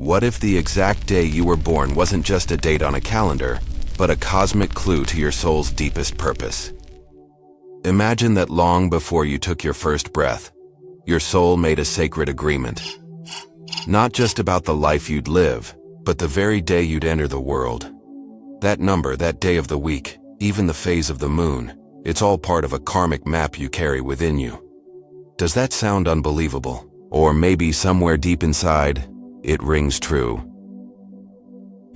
What if the exact day you were born wasn't just a date on a calendar, but a cosmic clue to your soul's deepest purpose? Imagine that long before you took your first breath, your soul made a sacred agreement. Not just about the life you'd live, but the very day you'd enter the world. That number, that day of the week, even the phase of the moon, it's all part of a karmic map you carry within you. Does that sound unbelievable? Or maybe somewhere deep inside, it rings true.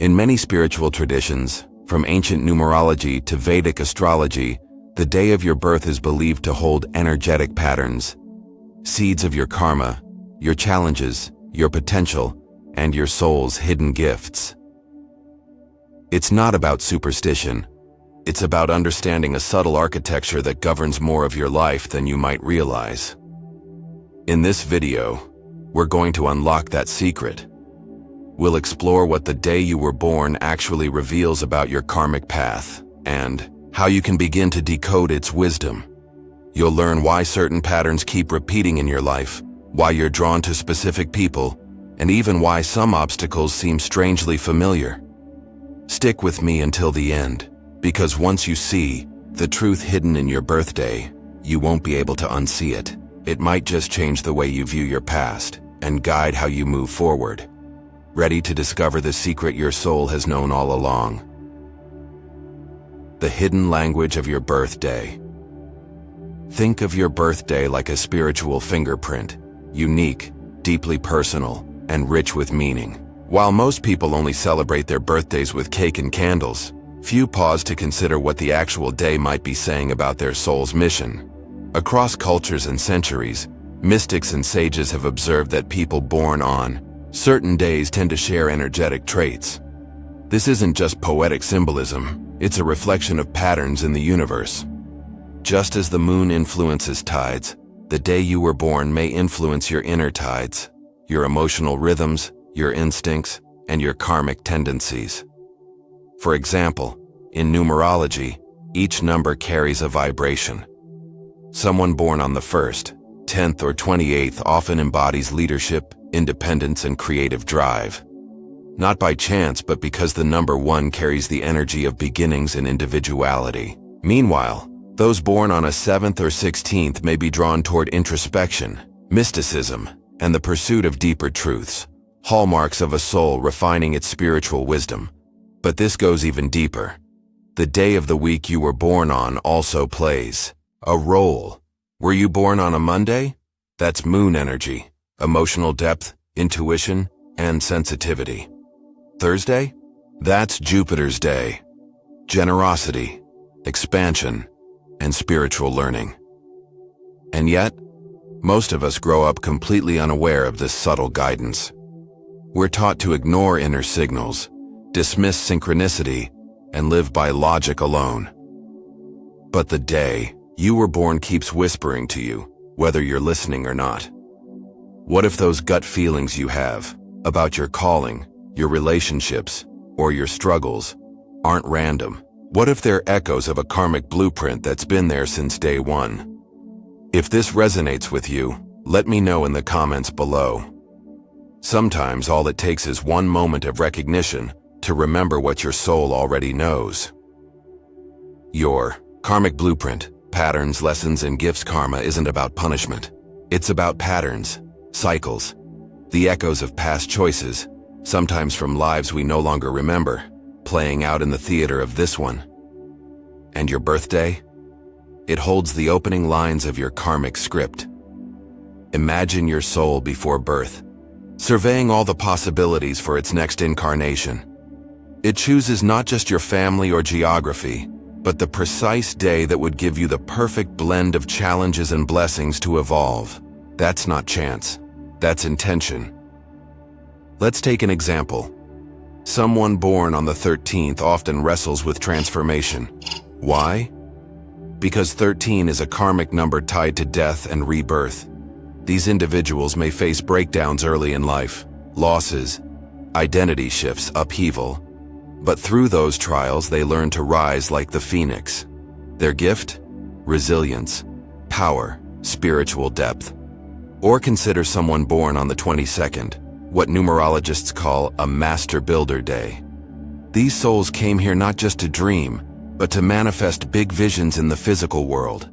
In many spiritual traditions, from ancient numerology to Vedic astrology, the day of your birth is believed to hold energetic patterns, seeds of your karma, your challenges, your potential, and your soul's hidden gifts. It's not about superstition. It's about understanding a subtle architecture that governs more of your life than you might realize. In this video, we're going to unlock that secret. We'll explore what the day you were born actually reveals about your karmic path, and how you can begin to decode its wisdom. You'll learn why certain patterns keep repeating in your life, why you're drawn to specific people, and even why some obstacles seem strangely familiar. Stick with me until the end, because once you see the truth hidden in your birthday, you won't be able to unsee it. It might just change the way you view your past and guide how you move forward. Ready to discover the secret your soul has known all along? The hidden language of your birthday. Think of your birthday like a spiritual fingerprint, unique, deeply personal, and rich with meaning. While most people only celebrate their birthdays with cake and candles, few pause to consider what the actual day might be saying about their soul's mission. Across cultures and centuries, mystics and sages have observed that people born on certain days tend to share energetic traits. This isn't just poetic symbolism, it's a reflection of patterns in the universe. Just as the moon influences tides, the day you were born may influence your inner tides, your emotional rhythms, your instincts, and your karmic tendencies. For example, in numerology, each number carries a vibration. Someone born on the 1st, 10th, or 28th often embodies leadership, independence, and creative drive. Not by chance, but because the number 1 carries the energy of beginnings and individuality. Meanwhile, those born on a 7th or 16th may be drawn toward introspection, mysticism, and the pursuit of deeper truths, hallmarks of a soul refining its spiritual wisdom. But this goes even deeper. The day of the week you were born on also plays a role. Were you born on a Monday? That's moon energy, emotional depth, intuition, and sensitivity. Thursday? That's Jupiter's day, generosity, expansion, and spiritual learning. And yet, most of us grow up completely unaware of this subtle guidance. We're taught to ignore inner signals, dismiss synchronicity, and live by logic alone. But the day you were born keeps whispering to you, whether you're listening or not. What if those gut feelings you have about your calling, your relationships, or your struggles aren't random? What if they're echoes of a karmic blueprint that's been there since day one? If this resonates with you, let me know in the comments below. Sometimes all it takes is one moment of recognition to remember what your soul already knows. Your karmic blueprint, patterns, lessons, and gifts. Karma isn't about punishment. It's about patterns, cycles, the echoes of past choices, sometimes from lives we no longer remember, playing out in the theater of this one. And your birthday? It holds the opening lines of your karmic script. Imagine your soul before birth, surveying all the possibilities for its next incarnation. It chooses not just your family or geography, but the precise day that would give you the perfect blend of challenges and blessings to evolve. That's not chance. That's intention. Let's take an example. Someone born on the 13th often wrestles with transformation. Why? Because 13 is a karmic number tied to death and rebirth. These individuals may face breakdowns early in life, losses, identity shifts, upheaval. But through those trials, they learn to rise like the phoenix. Their gift? Resilience, power, spiritual depth. Or consider someone born on the 22nd, what numerologists call a master builder day. These souls came here not just to dream, but to manifest big visions in the physical world.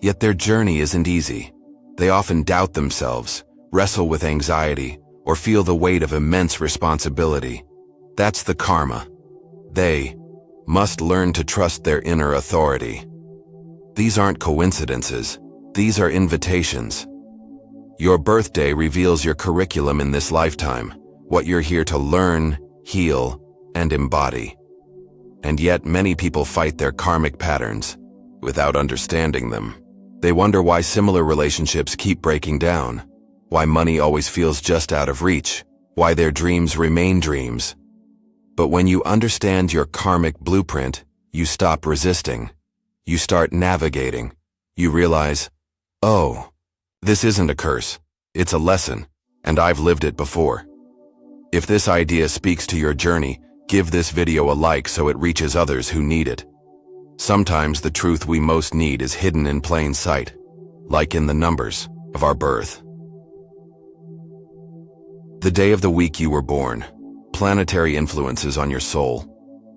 Yet their journey isn't easy. They often doubt themselves, wrestle with anxiety, or feel the weight of immense responsibility. That's the karma. They must learn to trust their inner authority. These aren't coincidences. These are invitations. Your birthday reveals your curriculum in this lifetime, what you're here to learn, heal, and embody. And yet many people fight their karmic patterns without understanding them. They wonder why similar relationships keep breaking down, why money always feels just out of reach, why their dreams remain dreams. But when you understand your karmic blueprint, you stop resisting. You start navigating. You realize, oh, this isn't a curse. It's a lesson, and I've lived it before. If this idea speaks to your journey, give this video a like so it reaches others who need it. Sometimes the truth we most need is hidden in plain sight, like in the numbers of our birth. The day of the week you were born. Planetary influences on your soul.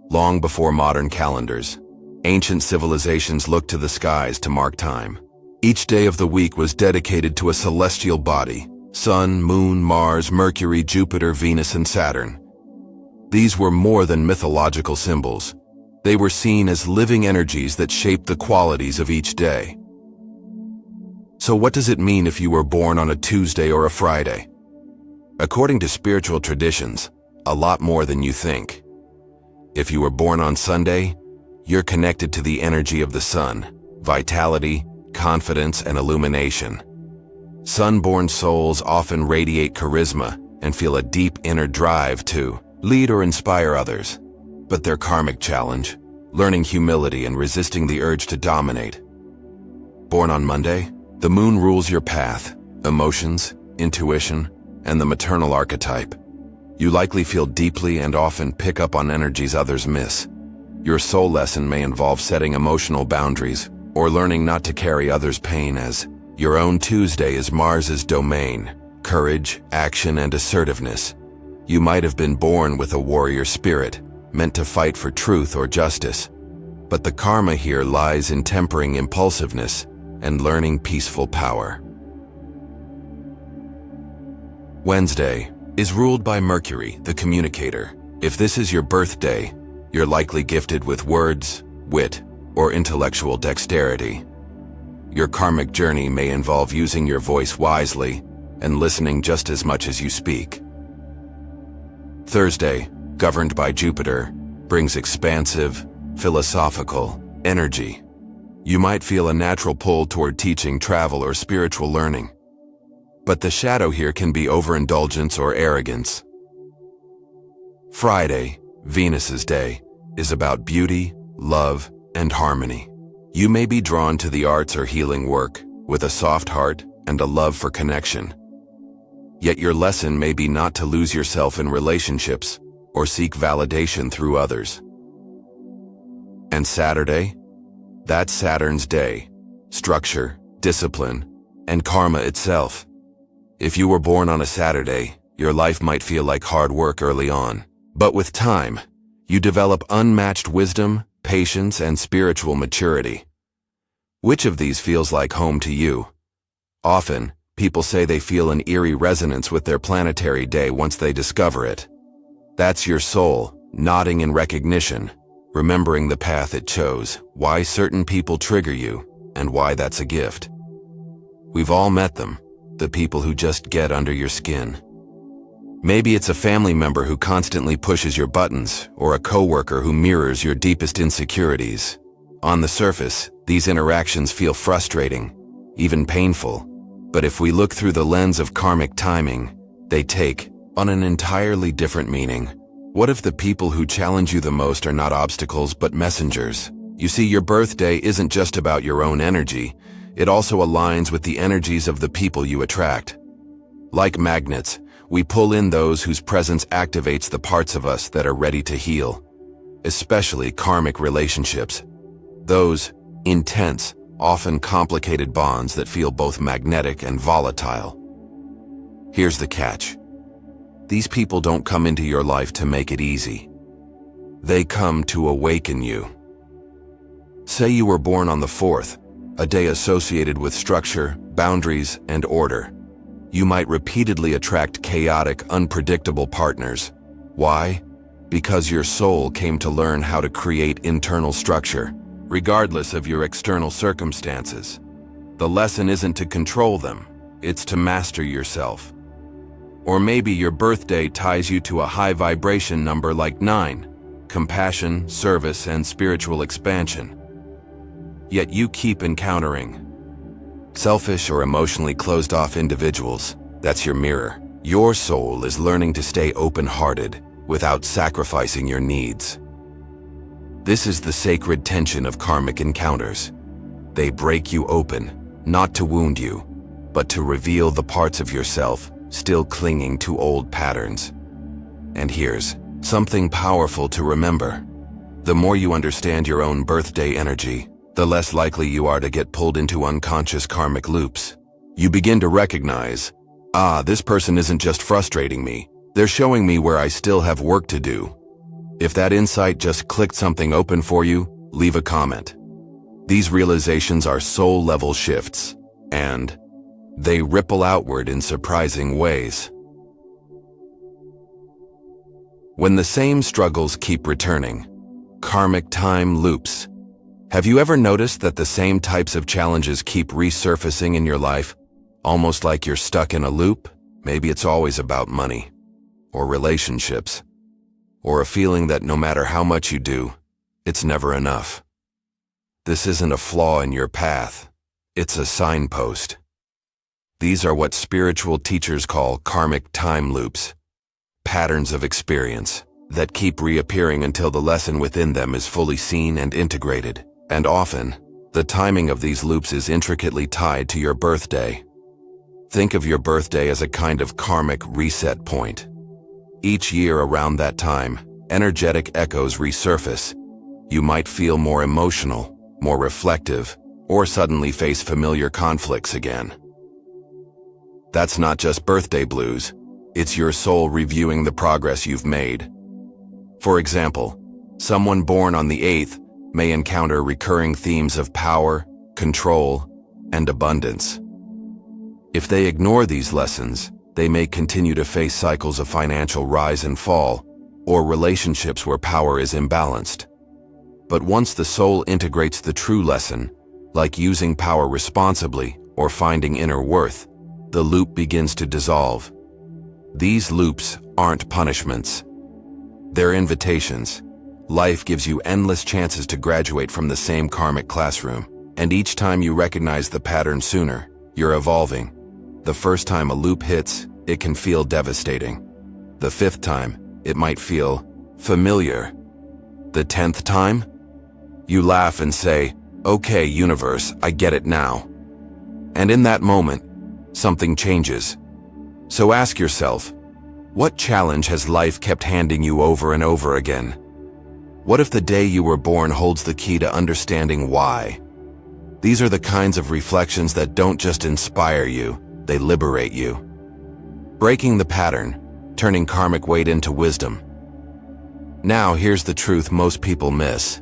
Long before modern calendars, ancient civilizations looked to the skies to mark time. Each day of the week was dedicated to a celestial body: Sun, Moon, Mars, Mercury, Jupiter, Venus, and Saturn. These were more than mythological symbols. They were seen as living energies that shaped the qualities of each day. So what does it mean if you were born on a Tuesday or a Friday? According to spiritual traditions, a lot more than you think. If you were born on Sunday, you're connected to the energy of the sun, vitality, confidence, and illumination. Sun-born souls often radiate charisma and feel a deep inner drive to lead or inspire others. But their karmic challenge, learning humility and resisting the urge to dominate. Born on Monday, the moon rules your path, emotions, intuition, and the maternal archetype. You likely feel deeply and often pick up on energies others miss. Your soul lesson may involve setting emotional boundaries or learning not to carry others' pain, as your own Tuesday is Mars's domain, courage, action, and assertiveness. You might have been born with a warrior spirit, meant to fight for truth or justice. But the karma here lies in tempering impulsiveness and learning peaceful power. Wednesday is ruled by Mercury, the communicator. If this is your birthday, you're likely gifted with words, wit, or intellectual dexterity. Your karmic journey may involve using your voice wisely and listening just as much as you speak. Thursday, governed by Jupiter, brings expansive, philosophical energy. You might feel a natural pull toward teaching, travel, or spiritual learning. But the shadow here can be overindulgence or arrogance. Friday, Venus's day, is about beauty, love, and harmony. You may be drawn to the arts or healing work with a soft heart and a love for connection. Yet your lesson may be not to lose yourself in relationships or seek validation through others. And Saturday? That's Saturn's day. Structure, discipline, and karma itself. If you were born on a Saturday, your life might feel like hard work early on. But with time, you develop unmatched wisdom, patience, and spiritual maturity. Which of these feels like home to you? Often, people say they feel an eerie resonance with their planetary day once they discover it. That's your soul, nodding in recognition, remembering the path it chose, why certain people trigger you, and why that's a gift. We've all met them, the people who just get under your skin. Maybe it's a family member who constantly pushes your buttons, or a coworker who mirrors your deepest insecurities. On the surface, these interactions feel frustrating, even painful. But if we look through the lens of karmic timing, they take on an entirely different meaning. What if the people who challenge you the most are not obstacles but messengers? You see, your birthday isn't just about your own energy, it also aligns with the energies of the people you attract. Like magnets, we pull in those whose presence activates the parts of us that are ready to heal, especially karmic relationships. Those intense, often complicated bonds that feel both magnetic and volatile. Here's the catch. These people don't come into your life to make it easy. They come to awaken you. Say you were born on the 4th, a day associated with structure, boundaries, and order. You might repeatedly attract chaotic, unpredictable partners. Why? Because your soul came to learn how to create internal structure, regardless of your external circumstances. The lesson isn't to control them, it's to master yourself. Or maybe your birthday ties you to a high vibration number like 9, compassion, service, and spiritual expansion. Yet you keep encountering selfish or emotionally closed-off individuals. That's your mirror. Your soul is learning to stay open-hearted without sacrificing your needs. This is the sacred tension of karmic encounters. They break you open, not to wound you, but to reveal the parts of yourself still clinging to old patterns. And here's something powerful to remember. The more you understand your own birthday energy, the less likely you are to get pulled into unconscious karmic loops. You begin to recognize, this person isn't just frustrating me, they're showing me where I still have work to do. If that insight just clicked something open for you, leave a comment. These realizations are soul-level shifts, and they ripple outward in surprising ways. When the same struggles keep returning, karmic time loops. Have you ever noticed that the same types of challenges keep resurfacing in your life, almost like you're stuck in a loop? Maybe it's always about money, or relationships, or a feeling that no matter how much you do, it's never enough. This isn't a flaw in your path, it's a signpost. These are what spiritual teachers call karmic time loops, patterns of experience that keep reappearing until the lesson within them is fully seen and integrated. And often, the timing of these loops is intricately tied to your birthday. Think of your birthday as a kind of karmic reset point. Each year around that time, energetic echoes resurface. You might feel more emotional, more reflective, or suddenly face familiar conflicts again. That's not just birthday blues, it's your soul reviewing the progress you've made. For example, someone born on the 8th may encounter recurring themes of power, control, and abundance. If they ignore these lessons, they may continue to face cycles of financial rise and fall, or relationships where power is imbalanced. But once the soul integrates the true lesson, like using power responsibly or finding inner worth, the loop begins to dissolve. These loops aren't punishments. They're invitations. Life gives you endless chances to graduate from the same karmic classroom, and each time you recognize the pattern sooner, you're evolving. The first time a loop hits, it can feel devastating. The 5th time, it might feel familiar. The 10th time, you laugh and say, "Okay, universe, I get it now." And in that moment, something changes. So ask yourself, what challenge has life kept handing you over and over again? What if the day you were born holds the key to understanding why? These are the kinds of reflections that don't just inspire you, they liberate you. Breaking the pattern, turning karmic weight into wisdom. Now here's the truth most people miss.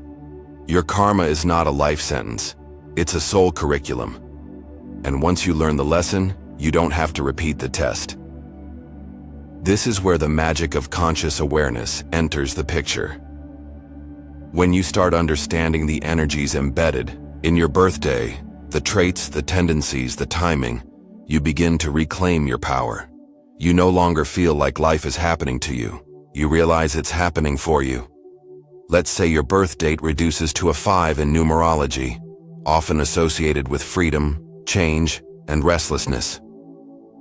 Your karma is not a life sentence, it's a soul curriculum. And once you learn the lesson, you don't have to repeat the test. This is where the magic of conscious awareness enters the picture. When you start understanding the energies embedded in your birthday, the traits, the tendencies, the timing, you begin to reclaim your power. You no longer feel like life is happening to you. You realize it's happening for you. Let's say your birth date reduces to a 5 in numerology, often associated with freedom, change, and restlessness.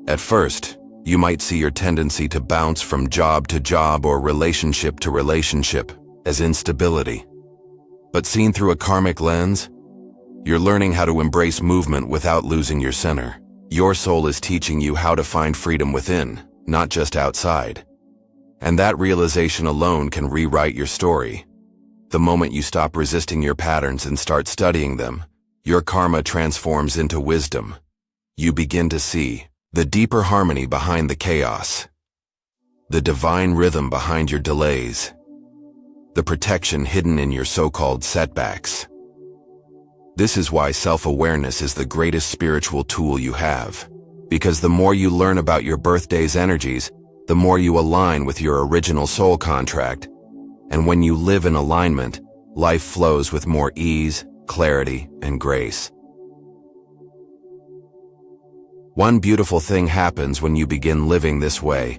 At first, you might see your tendency to bounce from job to job or relationship to relationship as instability. But seen through a karmic lens, you're learning how to embrace movement without losing your center. Your soul is teaching you how to find freedom within, not just outside. And that realization alone can rewrite your story. The moment you stop resisting your patterns and start studying them, your karma transforms into wisdom. You begin to see the deeper harmony behind the chaos. the divine rhythm behind your delays, the protection hidden in your so-called setbacks. This is why self-awareness is the greatest spiritual tool you have, because the more you learn about your birthday's energies, the more you align with your original soul contract, and when you live in alignment, life flows with more ease, clarity, and grace. One beautiful thing happens when you begin living this way.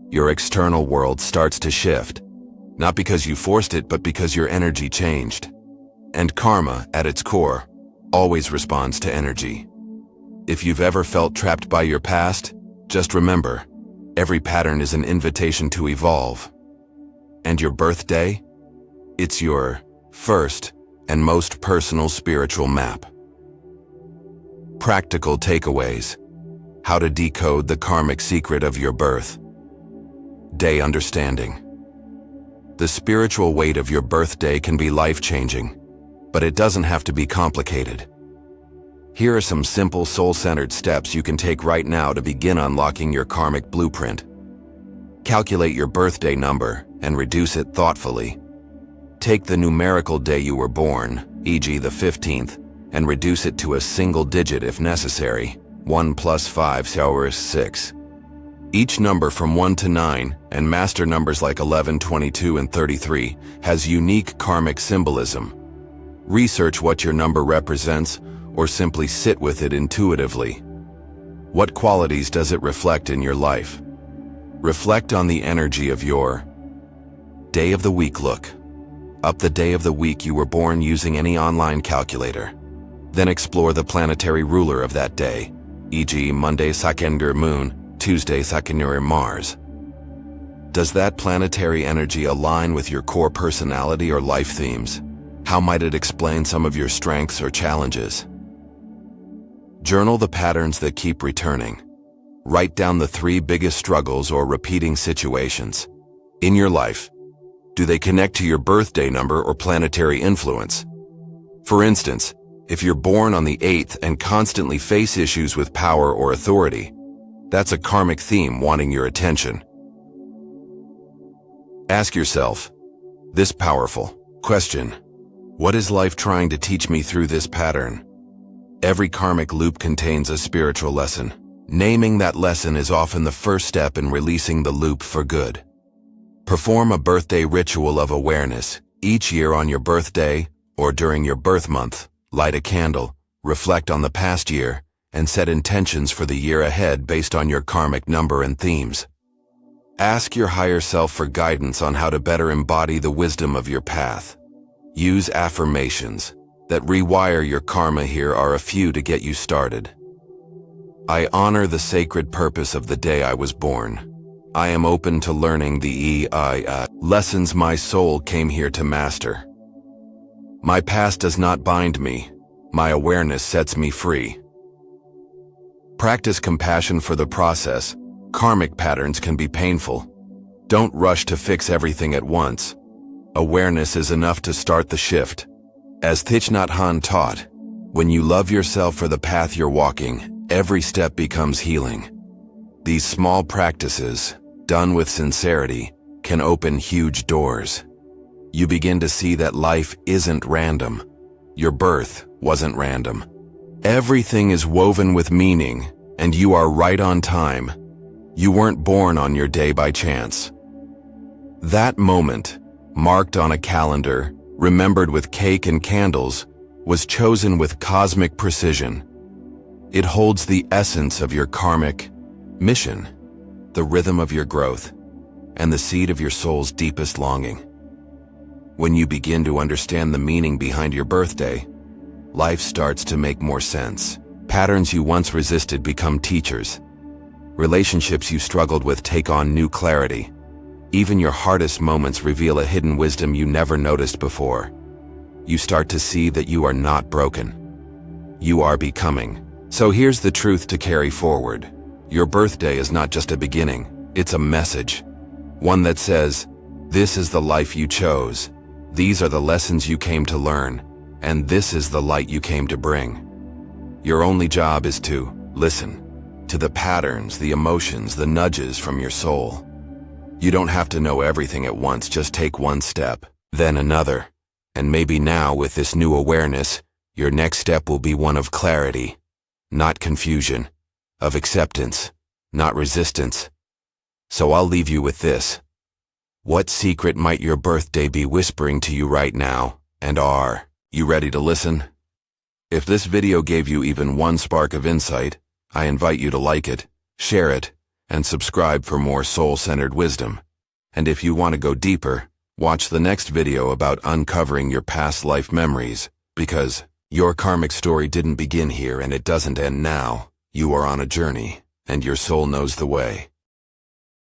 Your external world starts to shift, not because you forced it, but because your energy changed. And karma, at its core, always responds to energy. If you've ever felt trapped by your past, just remember, every pattern is an invitation to evolve. And your birthday? It's your first and most personal spiritual map. Practical takeaways. How to decode the karmic secret of your birth. Day understanding. The spiritual weight of your birthday can be life-changing, but it doesn't have to be complicated. Here are some simple soul-centered steps you can take right now to begin unlocking your karmic blueprint. Calculate your birthday number and reduce it thoughtfully. Take the numerical day you were born, e.g. the 15th, and reduce it to a single digit if necessary. 1 plus 5 = 6. Each number from 1 to 9, and master numbers like 11, 22, and 33, has unique karmic symbolism. Research what your number represents, or simply sit with it intuitively. What qualities does it reflect in your life? Reflect on the energy of your day of the week. Look up the day of the week you were born using any online calculator. Then explore the planetary ruler of that day, e.g. Monday Sakender Moon, Tuesday Sakender Mars. Does that planetary energy align with your core personality or life themes? How might it explain some of your strengths or challenges? Journal the patterns that keep returning. Write down the 3 biggest struggles or repeating situations in your life. Do they connect to your birthday number or planetary influence? For instance, if you're born on the 8th and constantly face issues with power or authority, that's a karmic theme wanting your attention. Ask yourself this powerful question: what is life trying to teach me through this pattern? Every karmic loop contains a spiritual lesson. Naming that lesson is often the first step in releasing the loop for good. Perform a birthday ritual of awareness. Each year on your birthday, or during your birth month, light a candle, reflect on the past year, and set intentions for the year ahead based on your karmic number and themes. Ask your higher self for guidance on how to better embody the wisdom of your path. Use affirmations that rewire your karma. Here are a few to get you started. I honor the sacred purpose of the day I was born. I am open to learning the lessons my soul came here to master. My past does not bind me. My awareness sets me free. Practice compassion for the process. Karmic patterns can be painful. Don't rush to fix everything at once. Awareness is enough to start the shift. As Thich Nhat Hanh taught, when you love yourself for the path you're walking, every step becomes healing. These small practices, done with sincerity, can open huge doors. You begin to see that life isn't random. Your birth wasn't random. Everything is woven with meaning, and you are right on time. You weren't born on your day by chance. That moment, marked on a calendar, remembered with cake and candles, was chosen with cosmic precision. It holds the essence of your karmic mission, the rhythm of your growth, and the seed of your soul's deepest longing. When you begin to understand the meaning behind your birthday, life starts to make more sense. Patterns you once resisted become teachers. Relationships you struggled with take on new clarity. Even your hardest moments reveal a hidden wisdom you never noticed before. You start to see that you are not broken. You are becoming. So here's the truth to carry forward. Your birthday is not just a beginning, it's a message. One that says, this is the life you chose. These are the lessons you came to learn, and this is the light you came to bring. Your only job is to listen to the patterns, the emotions, the nudges from your soul. You don't have to know everything at once, just take one step, then another. And maybe now, with this new awareness, your next step will be one of clarity, not confusion, of acceptance, not resistance. So I'll leave you with this. What secret might your birthday be whispering to you right now, and are you ready to listen? If this video gave you even one spark of insight, I invite you to like it, share it, and subscribe for more soul-centered wisdom. And if you want to go deeper, watch the next video about uncovering your past life memories, because your karmic story didn't begin here and it doesn't end now. You are on a journey, and your soul knows the way.